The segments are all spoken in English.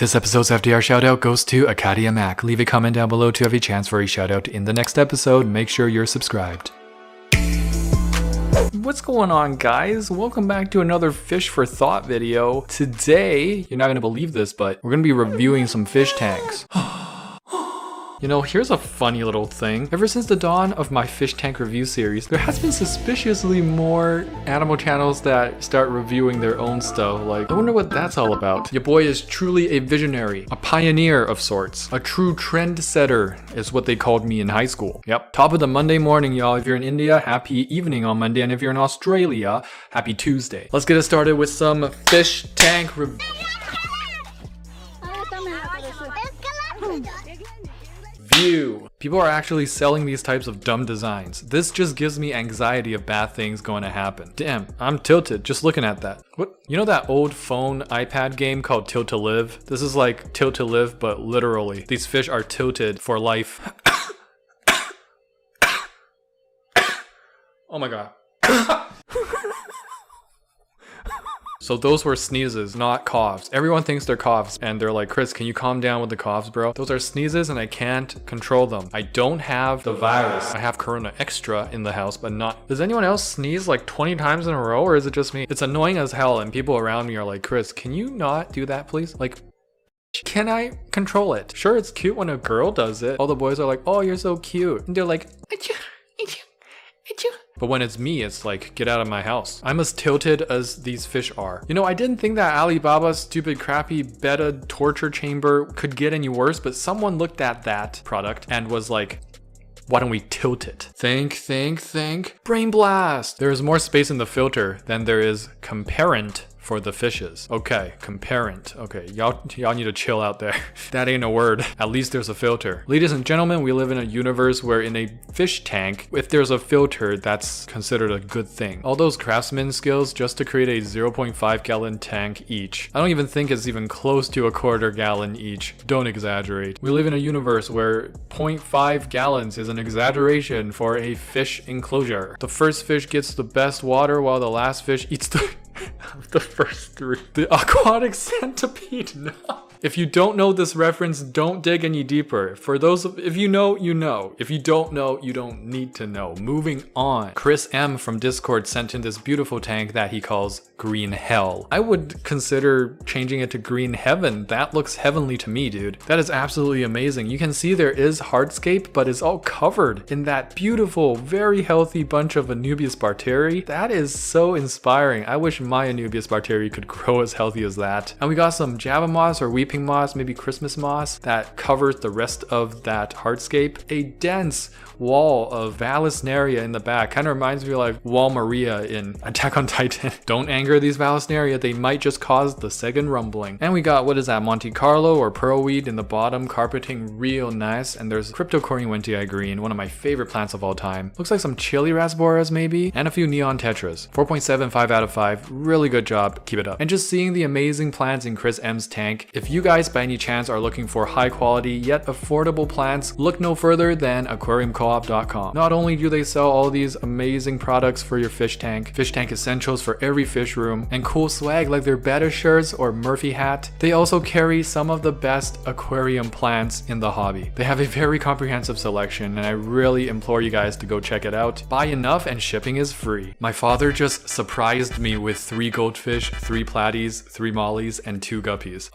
This episode's FDR shoutout goes to Acadia Mac. Leave a comment down below to have a chance for a shoutout in the next episode. Make sure you're subscribed. What's going on, guys? Welcome back to another Fish for Thought video. Today, you're not going to believe this, but we're going to be reviewing some fish tanks. You know, here's a funny little thing. Ever since the dawn of my fish tank review series, there has been suspiciously more animal channels that start reviewing their own stuff. Like, I wonder what that's all about. Your boy is truly a visionary, a pioneer of sorts. A true trendsetter is what they called me in high school. Yep, top of the Monday morning, y'all. If you're in India, happy evening on Monday. And if you're in Australia, happy Tuesday. Let's get it started with some fish tank review. People are actually selling these types of dumb designs. This just gives me anxiety of bad things going to happen. Damn, I'm tilted just looking at that. What? You know that old phone iPad game called Tilt to Live? This is like Tilt to Live, but literally. These fish are tilted for life. Oh my god. So those were sneezes, not coughs. Everyone thinks they're coughs, and they're like, Chris, can you calm down with the coughs, bro? Those are sneezes, and I can't control them. I don't have the virus. I have Corona Extra in the house, but not... Does anyone else sneeze like 20 times in a row, or is it just me? It's annoying as hell, and people around me are like, Chris, can you not do that, please? Like, can I control it? Sure, it's cute when a girl does it. All the boys are like, oh, you're so cute. And they're like, achoo, achoo, achoo. But when it's me, it's like, get out of my house. I'm as tilted as these fish are. You know, I didn't think that Alibaba's stupid crappy BETTA torture chamber could get any worse, but someone looked at that product and was like, why don't we tilt it? Think. Brain blast! There is more space in the filter than there is comparant for the fishes. Okay, comparant. Okay, y'all need to chill out there. That ain't a word. At least there's a filter. Ladies and gentlemen, we live in a universe where in a fish tank, if there's a filter, that's considered a good thing. All those craftsman skills just to create a 0.5 gallon tank each. I don't even think it's even close to a quarter gallon each. Don't exaggerate. We live in a universe where 0.5 gallons is an exaggeration for a fish enclosure. The first fish gets the best water while the last fish eats the first three. The aquatic centipede, no. If you don't know this reference, don't dig any deeper. For those if you know, you know. If you don't know, you don't need to know. Moving on. Chris M from Discord sent in this beautiful tank that he calls Green Hell. I would consider changing it to Green Heaven. That looks heavenly to me, dude. That is absolutely amazing. You can see there is hardscape, but it's all covered in that beautiful, very healthy bunch of Anubias barteri. That is so inspiring. I wish my Anubias barteri could grow as healthy as that. And we got some Java moss or weeping moss, maybe Christmas moss, that covers the rest of that hardscape. A dense wall of Vallisneria in the back. Kind of reminds me of like Wall Maria in Attack on Titan. Don't anger these Vallisneria, they might just cause the second rumbling. And we got, what is that, Monte Carlo or Pearlweed in the bottom, carpeting real nice. And there's Cryptocoryne Wentii green, one of my favorite plants of all time. Looks like some chili rasboras maybe, and a few neon tetras. 4.75 out of 5, really good job, keep it up. And just seeing the amazing plants in Chris M's tank. If you guys by any chance are looking for high quality yet affordable plants, look no further than AQUARIUMCoop.com. Not only do they sell all these amazing products for your fish tank essentials for every fish room, and cool swag like their Betta shirts or Murphy hat, they also carry some of the best aquarium plants in the hobby. They have a very comprehensive selection, and I really implore you guys to go check it out. Buy enough and shipping is free. My father just surprised me with 3 goldfish, 3 platies, 3 mollies, and 2 guppies.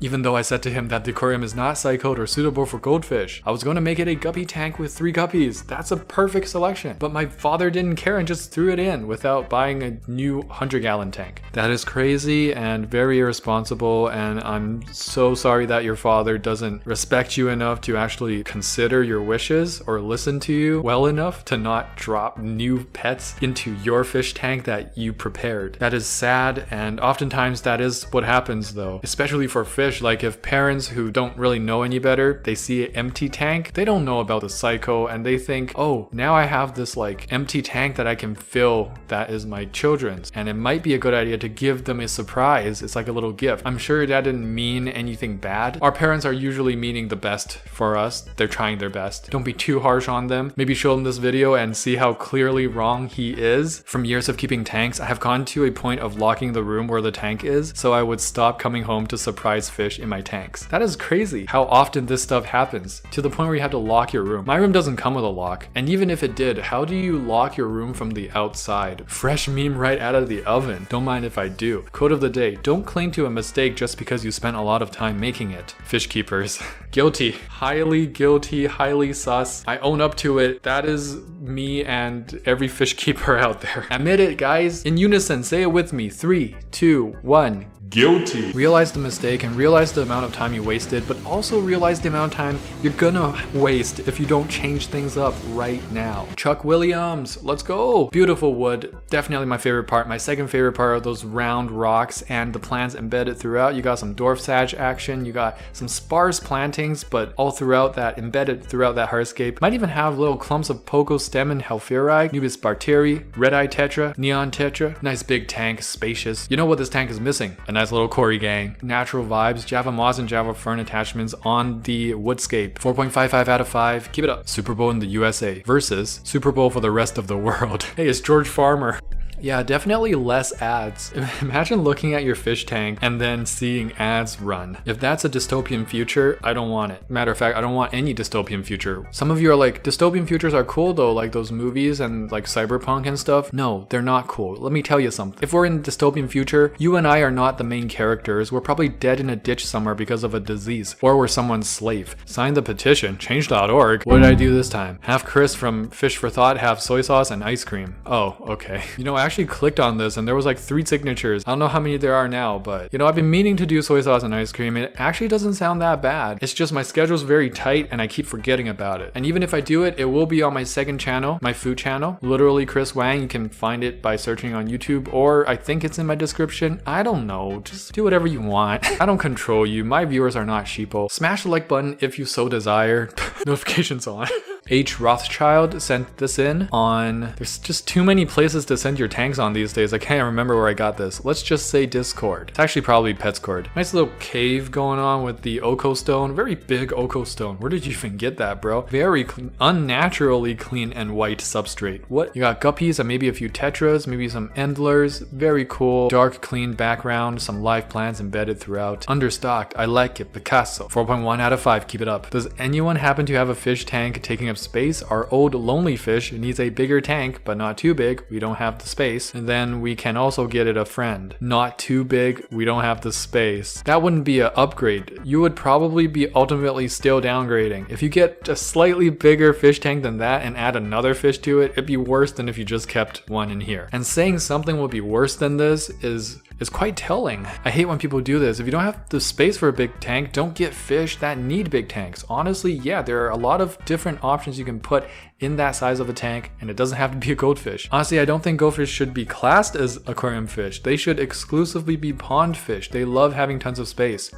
Even though I said to him that the aquarium is not cycled or suitable for goldfish. I was going to make it a guppy tank with 3 guppies. That's a perfect selection. But my father didn't care and just threw it in without buying a new 100-gallon tank. That is crazy and very irresponsible, and I'm so sorry that your father doesn't respect you enough to actually consider your wishes or listen to you well enough to not drop new pets into your fish tank that you prepared. That is sad, and oftentimes that is what happens though, especially for fish. Like if parents who don't really know any better, they see an empty tank, they don't know about the cycle, and they think, oh, now I have this like empty tank that I can fill that is my children's, and it might be a good idea to give them a surprise. It's like a little gift. I'm sure that didn't mean anything bad. Our parents are usually meaning the best for us. They're trying their best. Don't be too harsh on them. Maybe show them this video and see how clearly wrong he is. From years of keeping tanks, I have gone to a point of locking the room where the tank is, so I would stop coming home to surprise fish in my tanks. That is crazy how often this stuff happens, to the point where you have to lock your room. My room doesn't come with a lock, and even if it did, how do you lock your room from the outside? Fresh meme right out of the oven. Don't mind if I do. Quote of the day: don't cling to a mistake just because you spent a lot of time making it. Fish keepers. Guilty. Highly guilty, highly sus. I own up to it. That is me and every fish keeper out there. Admit it, guys. In unison, say it with me. 3, 2, 1. Guilty. Realize the mistake and realize the amount of time you wasted, but also realize the amount of time you're gonna waste if you don't change things up right now. Chuck Williams, let's go. Beautiful wood, definitely my favorite part. My second favorite part are those round rocks and the plants embedded throughout. You got some dwarf sage action, you got some sparse plantings, but all throughout that, embedded throughout that hardscape. Might even have little clumps of poco stem and Halfiri, Nubis barteri, red eye tetra, neon tetra. Nice big tank, spacious. You know what this tank is missing? A nice little Corey gang. Natural vibes, Java moss and Java fern attachments on the woodscape. 4.55 out of 5. Keep it up. Super Bowl in the USA versus Super Bowl for the rest of the world. Hey, it's George Farmer. Yeah, definitely less ads. Imagine looking at your fish tank and then seeing ads run. If that's a dystopian future, I don't want it. Matter of fact, I don't want any dystopian future. Some of you are like, dystopian futures are cool though, like those movies and like cyberpunk and stuff. No, they're not cool. Let me tell you something. If we're in a dystopian future, you and I are not the main characters. We're probably dead in a ditch somewhere because of a disease, or we're someone's slave. Sign the petition, change.org. What did I do this time? Half Chris from Fish for Thought, half soy sauce and ice cream. Oh, okay. You know, I actually clicked on this and there was like 3 signatures. I don't know how many there are now, but you know, I've been meaning to do soy sauce and ice cream. It actually doesn't sound that bad. It's just my schedule's very tight and I keep forgetting about it. And even if I do it, it will be on my second channel, my food channel, literally Chris Wang. You can find it by searching on YouTube, or I think it's in my description. I don't know, just do whatever you want. I don't control you. My viewers are not sheeple. Smash the like button if you so desire. Notifications on. H. Rothschild sent this in on, there's just too many places to send your tanks on these days. I can't remember where I got this. Let's just say Discord. It's actually probably Petscord. Nice little cave going on with the Oko stone. Very big Oko stone. Where did you even get that, bro? Very clean, unnaturally clean and white substrate. What? You got guppies and maybe a few tetras, maybe some endlers. Very cool. Dark, clean background. Some live plants embedded throughout. Understocked. I like it. Picasso. 4.1 out of 5. Keep it up. Does anyone happen to have a fish tank taking up space? Our old lonely fish needs a bigger tank, but not too big. We don't have the space. And then we can also get it a friend. Not too big. We don't have the space. That wouldn't be an upgrade. You would probably be ultimately still downgrading. If you get a slightly bigger fish tank than that and add another fish to it, it'd be worse than if you just kept one in here. And saying something will be worse than this is quite telling. I hate when people do this. If you don't have the space for a big tank, don't get fish that need big tanks. Honestly, yeah, there are a lot of different options you can put in that size of a tank, and it doesn't have to be a goldfish. Honestly, I don't think goldfish should be classed as aquarium fish. They should exclusively be pond fish. They love having tons of space.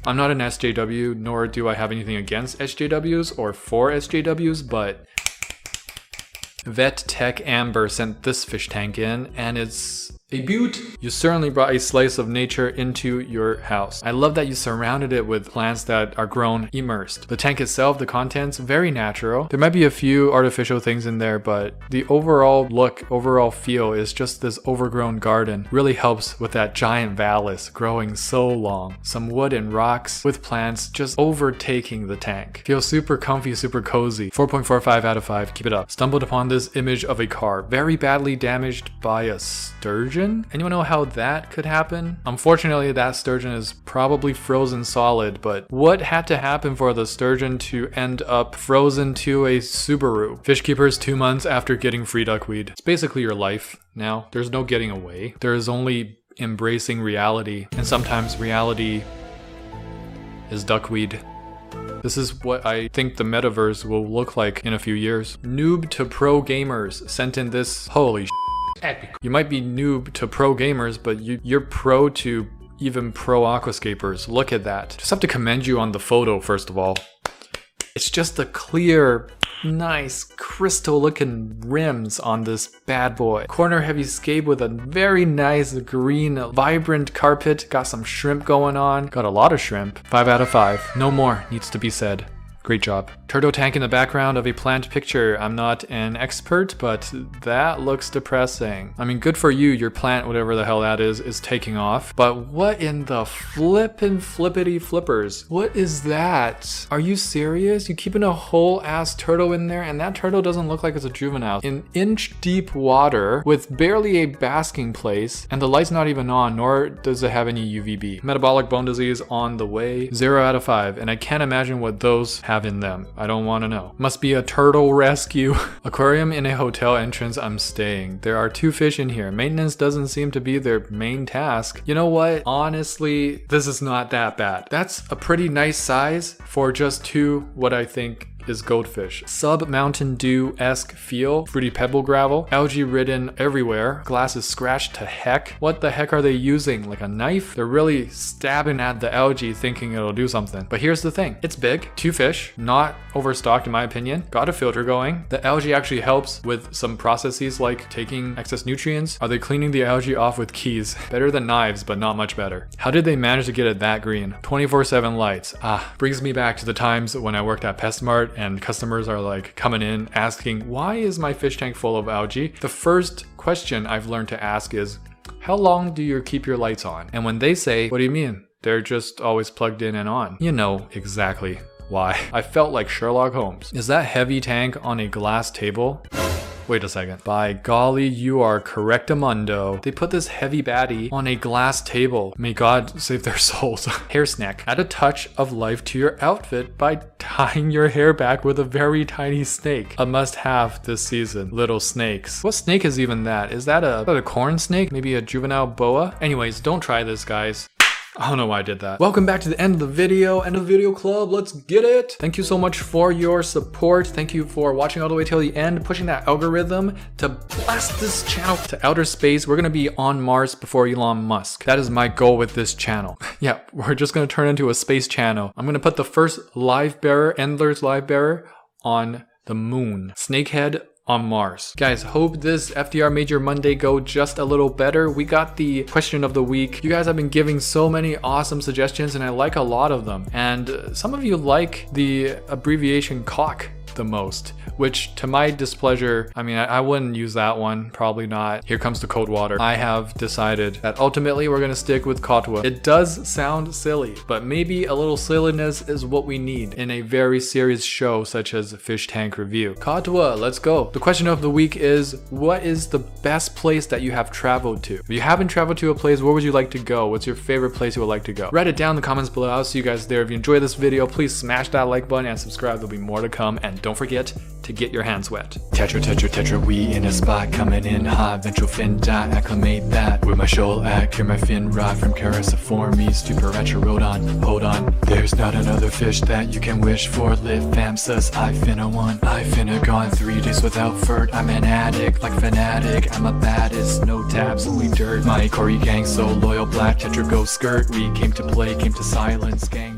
I'm not an SJW, nor do I have anything against SJWs or for SJWs, but Vet Tech Amber sent this fish tank in, and it's a beaut. You certainly brought a slice of nature into your house. I love that you surrounded it with plants that are grown immersed. The tank itself, the contents, very natural. There might be a few artificial things in there, but the overall look, overall feel is just this overgrown garden. Really helps with that giant vallus growing so long. Some wood and rocks with plants just overtaking the tank. Feels super comfy, super cozy. 4.45 out of 5. Keep it up. Stumbled upon this image of a car very badly damaged by a sturgeon. Anyone know how that could happen? Unfortunately, that sturgeon is probably frozen solid, but what had to happen for the sturgeon to end up frozen to a Subaru? Fish keepers 2 months after getting free duckweed. It's basically your life now. There's no getting away. There is only embracing reality, and sometimes reality is duckweed. This is what I think the metaverse will look like in a few years. Noob to pro gamers sent in this. Holy epic. You might be noob to pro gamers, but you're pro to even pro aquascapers. Look at that. Just have to commend you on the photo, first of all. It's just the clear, nice, crystal looking rims on this bad boy. Corner heavy scape with a very nice green, vibrant carpet. Got some shrimp going on. Got a lot of shrimp. 5 out of 5. No more needs to be said. Great job. Turtle tank in the background of a plant picture. I'm not an expert, but that looks depressing. I mean, good for you, your plant, whatever the hell that is taking off. But what in the flippity flippers? What is that? Are you serious? You keeping a whole ass turtle in there, and that turtle doesn't look like it's a juvenile. In inch deep water with barely a basking place, and the light's not even on, nor does it have any UVB. Metabolic bone disease on the way. 0 out of 5, and I can't imagine what those have in them. I don't want to know. Must be a turtle rescue. Aquarium in a hotel entrance. I'm staying. There are 2 fish in here. Maintenance doesn't seem to be their main task. You know what? Honestly, this is not that bad. That's a pretty nice size for just 2 what I think is goldfish. Sub Mountain Dew-esque feel. Fruity pebble gravel. Algae ridden everywhere. Glass is scratched to heck. What the heck are they using? Like a knife? They're really stabbing at the algae thinking it'll do something. But here's the thing. It's big. 2 fish. Not overstocked in my opinion. Got a filter going. The algae actually helps with some processes like taking excess nutrients. Are they cleaning the algae off with keys? Better than knives, but not much better. How did they manage to get it that green? 24/7 lights. Brings me back to the times when I worked at PestMart and customers are like coming in asking, why is my fish tank full of algae? The first question I've learned to ask is, how long do you keep your lights on? And when they say, what do you mean? They're just always plugged in and on. You know exactly why. I felt like Sherlock Holmes. Is that heavy tank on a glass table? Wait a second. By golly, you are correctamundo. They put this heavy baddie on a glass table. May God save their souls. Hair snack. Add a touch of life to your outfit by tying your hair back with a very tiny snake. A must-have this season. Little snakes. What snake is even that? Is that a corn snake? Maybe a juvenile boa? Anyways, don't try this, guys. I don't know why I did that. Welcome back to the end of the video. End of the video club. Let's get it. Thank you so much for your support. Thank you for watching all the way till the end, pushing that algorithm to blast this channel to outer space. We're going to be on Mars before Elon Musk. That is my goal with this channel. Yeah, we're just going to turn into a space channel. I'm going to put the first live bearer, Endler's live bearer, on the moon. Snakehead on Mars. Guys, hope this FDR made your Monday go just a little better. We got the question of the week. You guys have been giving so many awesome suggestions and I like a lot of them. And some of you like the abbreviation COC the most, which to my displeasure, I mean, I wouldn't use that one, probably not. Here comes the cold water. I have decided that ultimately we're gonna stick with Katwa. It does sound silly, but maybe a little silliness is what we need in a very serious show such as Fish Tank Review. Katwa, let's go. The question of the week is, what is the best place that you have traveled to? If you haven't traveled to a place, where would you like to go? What's your favorite place you would like to go? Write it down in the comments below. I'll see you guys there. If you enjoyed this video, please smash that like button and subscribe. There'll be more to come, and don't forget to get your hands wet. Tetra, we in a spot, coming in hot. Ventral fin dot, acclimate that. With my shoal act, hear my fin rot from Cariciformes to Paracherodon. Hold on, there's not another fish that you can wish for. Live fam sus, I finna one. I finna gone 3 days without furt. I'm an addict, like fanatic. I'm a baddest, no tabs, only dirt. My Corey gang so loyal, black Tetra go skirt. We came to play, came to silence, gang.